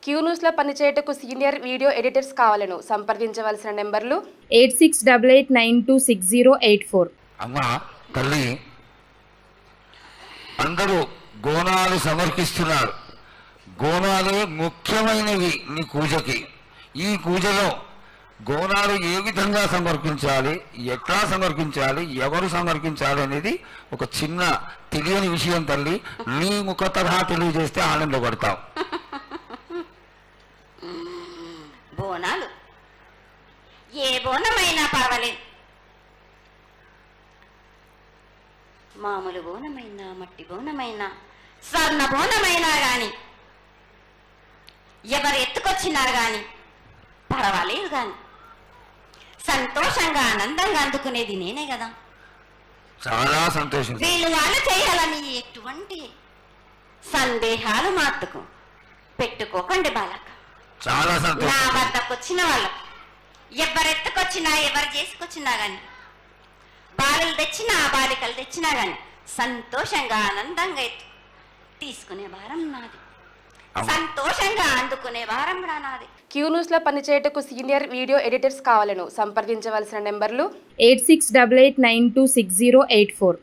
Q news లో పనిచేయటకు senior video editors కావాలను సంప్రదించవలసిన నెంబర్లు 8688926084. అమ్మా తల్లి, అందరూ గోనాలు సమర్పిస్తున్నారు. గోనాలు ముఖ్యమైనవి నీ పూజకి. ఈ పూజలో గోనాలు ఏ విధంగా సమర్పించాలి, ఎట్లా సమర్పించాలి, ఎవరు సమర్పించాలి అనేది ఒక చిన్న తెలియని విషయం తల్లి. నీ ముఖ తరహా తెలియజేస్తే ఆనందపడతాం. బోనాలు ఏ బోనమైనా పర్వాలేదు. మామూలు బోనమైనా, మట్టి బోనమైనా, స్వర్ణ బోనమైనా కానీ, ఎవరు ఎత్తుకొచ్చినారు కానీ పర్వాలేదు. కానీ సంతోషంగా ఆనందంగా అందుకునేది నేనే కదా. చాలా సంతోషం. వీళ్ళు వాళ్ళు చేయాలని ఎటువంటి సందేహాలు మాత్రకు పెట్టుకోకండి బాలక. చాలా సంతోషం. నా వద్దకు వచ్చిన వాళ్ళకు ఎవరెత్తుకొచ్చినా, ఎవరు చేసుకొచ్చినా గాని, బాలలు తెచ్చినా బాలికలు తెచ్చినా గాని సంతోషంగా ఆనందంగా తీసుకునే భారం నాది, సంతోషంగా అందుకునే భారం నాది. క్యూ న్యూస్ లో పనిచేయటకు సీనియర్ వీడియో ఎడిటర్స్ కావాలను సంప్రదించవలసిన నెంబర్లు 8688926084.